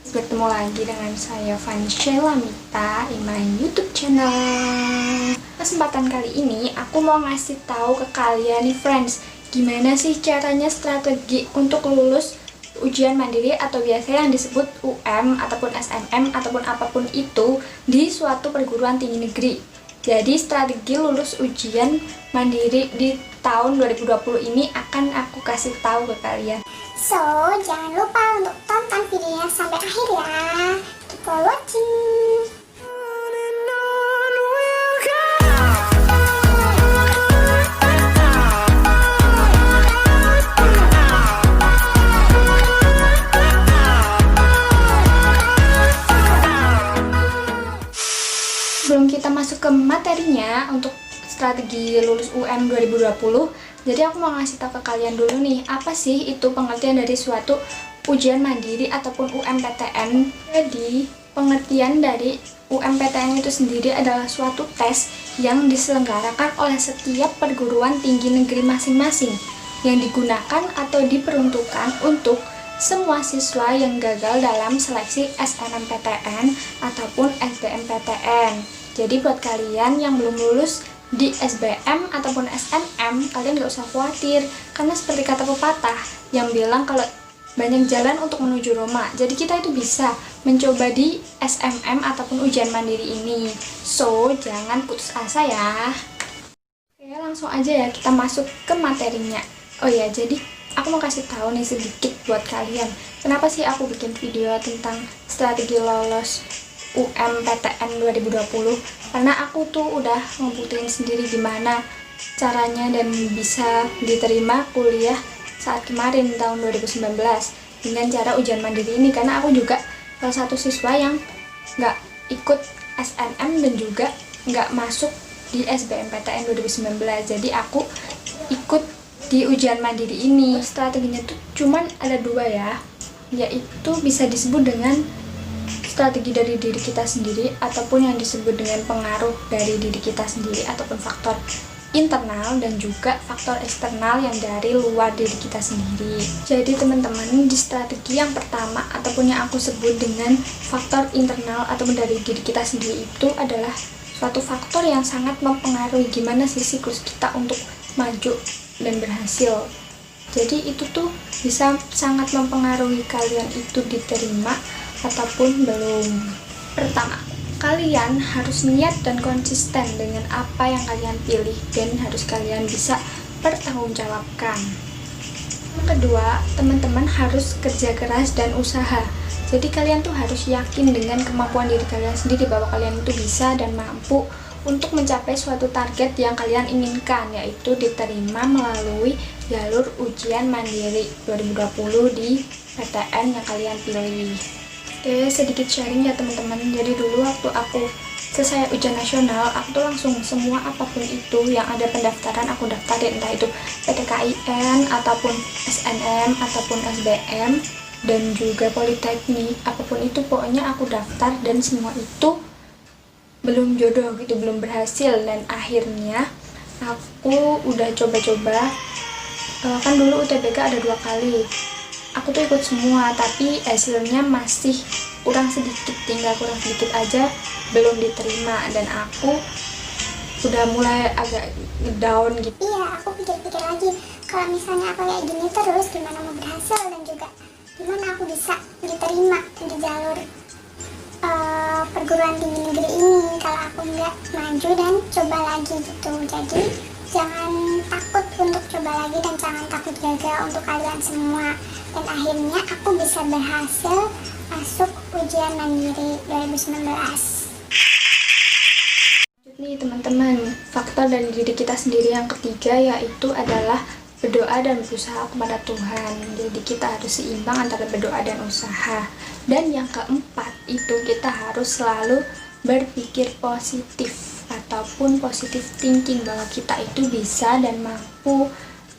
Bertemu lagi dengan saya Vanshela Mita di my YouTube channel. Kesempatan kali ini aku mau ngasih tahu ke kalian nih friends, gimana sih caranya strategi untuk lulus ujian mandiri atau biasa yang disebut UM ataupun SNM ataupun apapun itu di suatu perguruan tinggi negeri. Jadi strategi lulus ujian mandiri di tahun 2020 ini akan aku kasih tahu ke kalian. So, jangan lupa untuk tonton videonya sampai akhir ya. Keep on watching. Sebelum kita masuk ke materinya untuk strategi lulus UM 2020, jadi aku mau ngasih tahu ke kalian dulu nih, apa sih itu pengertian dari suatu ujian mandiri ataupun UMPTN. Jadi, pengertian dari UMPTN itu sendiri adalah suatu tes yang diselenggarakan oleh setiap perguruan tinggi negeri masing-masing, yang digunakan atau diperuntukkan untuk semua siswa yang gagal dalam seleksi SNMPTN ataupun SBMPTN. Jadi buat kalian yang belum lulus di SBM ataupun SNM, kalian gak usah khawatir, karena seperti kata pepatah yang bilang kalau banyak jalan untuk menuju Roma. Jadi kita itu bisa mencoba di SMM ataupun ujian mandiri ini. So, jangan putus asa ya. Oke, langsung aja ya kita masuk ke materinya. Oh ya, jadi aku mau kasih tahu nih sedikit buat kalian, kenapa sih aku bikin video tentang strategi lolos UMPTN 2020. Karena aku tuh udah ngebuktiin sendiri gimana caranya dan bisa diterima kuliah saat kemarin tahun 2019 dengan cara ujian mandiri ini, karena aku juga salah satu siswa yang nggak ikut SNM dan juga nggak masuk di SBMPTN 2019. Jadi aku ikut di ujian mandiri ini. Strateginya tuh cuman ada dua ya, yaitu bisa disebut dengan strategi dari diri kita sendiri ataupun yang disebut dengan pengaruh dari diri kita sendiri ataupun faktor internal dan juga faktor eksternal yang dari luar diri kita sendiri. Jadi teman-teman, di strategi yang pertama ataupun yang aku sebut dengan faktor internal ataupun dari diri kita sendiri itu adalah suatu faktor yang sangat mempengaruhi gimana sih siklus kita untuk maju dan berhasil. Jadi itu tuh bisa sangat mempengaruhi kalian itu diterima ataupun belum. Pertama, kalian harus niat dan konsisten dengan apa yang kalian pilih dan harus kalian bisa pertanggungjawabkan. Yang kedua, teman-teman harus kerja keras dan usaha. Jadi kalian tuh harus yakin dengan kemampuan diri kalian sendiri bahwa kalian itu bisa dan mampu untuk mencapai suatu target yang kalian inginkan, yaitu diterima melalui jalur ujian mandiri 2020 di PTN yang kalian pilih. Oke, sedikit sharing ya teman-teman. Jadi dulu waktu aku selesai ujian nasional, aku tuh langsung semua apapun itu yang ada pendaftaran aku daftarin, entah itu PTKIN ataupun SNM ataupun SBM dan juga Politeknik, apapun itu pokoknya aku daftar dan semua itu belum jodoh gitu, belum berhasil. Dan akhirnya aku udah coba-coba, kan dulu UTBK ada 2 kali, aku tuh ikut semua tapi hasilnya masih kurang sedikit, tinggal kurang sedikit aja belum diterima dan aku udah mulai agak down gitu. Iya, aku pikir-pikir lagi, kalau misalnya aku kayak gini terus gimana mau berhasil dan juga gimana aku bisa diterima di jalur perguruan tinggi negeri ini kalau aku nggak maju dan coba lagi gitu. Jadi jangan takut untuk coba lagi dan jangan takut gagal untuk kalian semua. Dan akhirnya aku bisa berhasil masuk ujian mandiri 2019. Nih teman-teman, faktor dari diri kita sendiri yang ketiga yaitu adalah berdoa dan berusaha kepada Tuhan. Jadi kita harus seimbang antara berdoa dan usaha. Dan yang keempat itu kita harus selalu berpikir positif ataupun positive thinking bahwa kita itu bisa dan mampu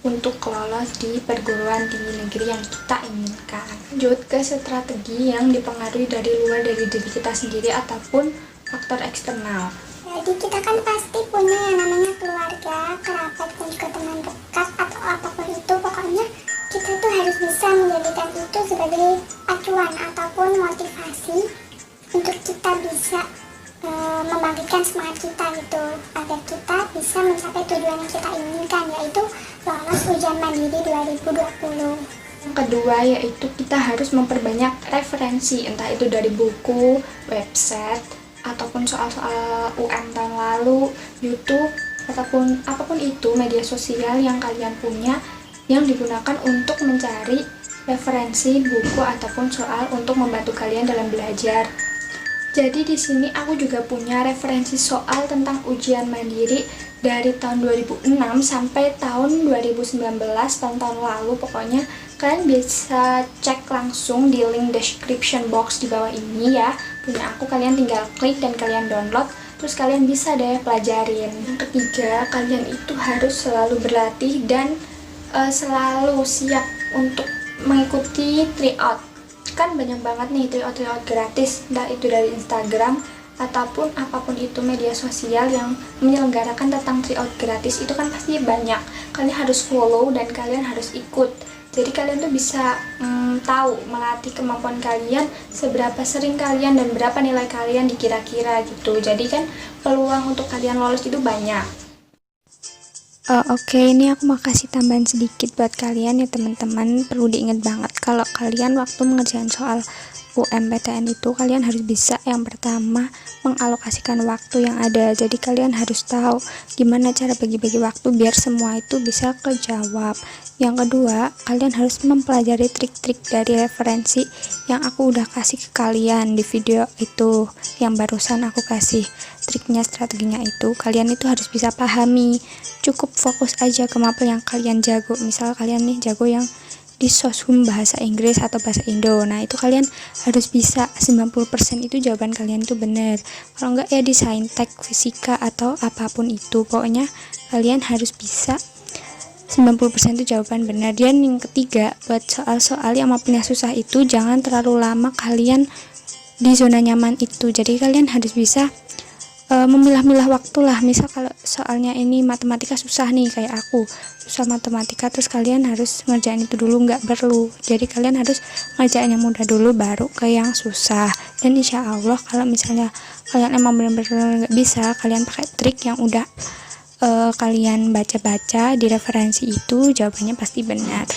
untuk lolos di perguruan tinggi negeri yang kita inginkan. Lanjut ke strategi yang dipengaruhi dari luar dari diri kita sendiri ataupun faktor eksternal. Jadi kita kan pasti punya yang namanya keluarga, kerabat, dan juga teman dekat atau apapun itu. Pokoknya kita kita tuh harus bisa menjadikan itu sebagai acuan ataupun motivasi untuk kita bisa membangkitkan semangat kita gitu, agar kita bisa mencapai tujuan yang kita inginkan, yaitu lolos ujian mandiri 2020. Yang kedua yaitu kita harus memperbanyak referensi, entah itu dari buku, website, ataupun soal-soal UM tahun lalu, YouTube, ataupun apapun itu media sosial yang kalian punya yang digunakan untuk mencari referensi buku ataupun soal untuk membantu kalian dalam belajar. Jadi di sini aku juga punya referensi soal tentang ujian mandiri dari tahun 2006 sampai tahun 2019, tahun-tahun lalu pokoknya. Kalian bisa cek langsung di link description box di bawah ini ya. Punya aku, kalian tinggal klik dan kalian download, terus kalian bisa deh pelajarin. Yang ketiga, kalian itu harus selalu berlatih dan selalu siap untuk mengikuti tryout. Kan banyak banget nih tryout gratis, entah itu dari Instagram ataupun apapun itu media sosial yang menyelenggarakan tentang tryout gratis, itu kan pasti banyak. Kalian harus follow dan kalian harus ikut. Jadi kalian tuh bisa tahu, melatih kemampuan kalian, seberapa sering kalian dan berapa nilai kalian dikira-kira gitu. Jadi kan peluang untuk kalian lolos itu banyak. Oke, ini aku mau kasih tambahan sedikit buat kalian ya teman-teman. Perlu diingat banget kalau kalian waktu mengerjakan soal UMPTN itu, kalian harus bisa yang pertama mengalokasikan waktu yang ada. Jadi kalian harus tahu gimana cara bagi-bagi waktu biar semua itu bisa kejawab. Yang kedua, kalian harus mempelajari trik-trik dari referensi yang aku udah kasih ke kalian di video itu yang barusan aku kasih. Triknya, strateginya itu kalian itu harus bisa pahami. Cukup fokus aja ke mapel yang kalian jago. Misal kalian nih jago yang di soshum bahasa Inggris atau bahasa Indo, nah itu kalian harus bisa 90% itu jawaban kalian itu benar. Kalau enggak ya di saintek, fisika atau apapun itu, pokoknya kalian harus bisa 90% itu jawaban benar. Dan yang ketiga, buat soal-soal yang mapelnya susah itu jangan terlalu lama kalian di zona nyaman itu. Jadi kalian harus bisa memilah-milah waktu lah. Misal kalau soalnya ini matematika susah nih, kayak aku susah matematika, terus kalian harus ngerjain itu dulu, nggak perlu. Jadi kalian harus ngerjain yang mudah dulu baru ke yang susah. Dan insya Allah kalau misalnya kalian emang benar-benar nggak bisa, kalian pakai trik yang udah kalian baca-baca di referensi itu, jawabannya pasti benar.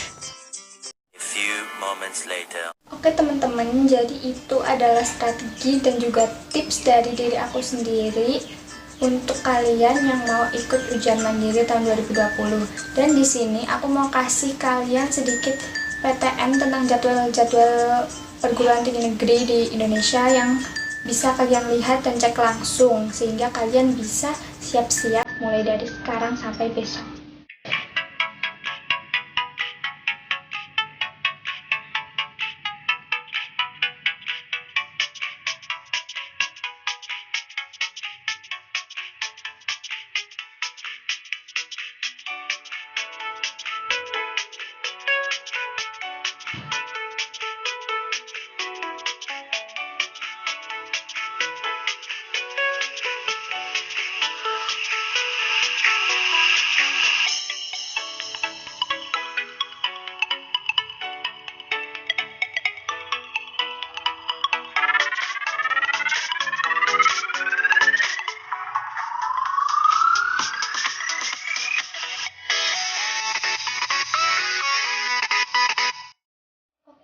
Oke teman-teman, jadi itu adalah strategi dan juga tips dari diri aku sendiri untuk kalian yang mau ikut ujian mandiri tahun 2020. Dan di sini aku mau kasih kalian sedikit PTN tentang jadwal-jadwal perguruan tinggi negeri di Indonesia yang bisa kalian lihat dan cek langsung, sehingga kalian bisa siap-siap mulai dari sekarang sampai besok.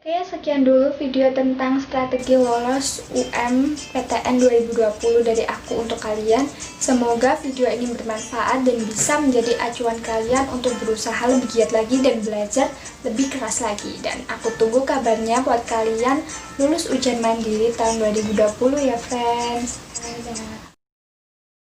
Oke, sekian dulu video tentang strategi lolos UMPTN 2020 dari aku untuk kalian. Semoga video ini bermanfaat dan bisa menjadi acuan kalian untuk berusaha lebih giat lagi dan belajar lebih keras lagi. Dan aku tunggu kabarnya buat kalian lulus ujian mandiri tahun 2020 ya friends. Dadah.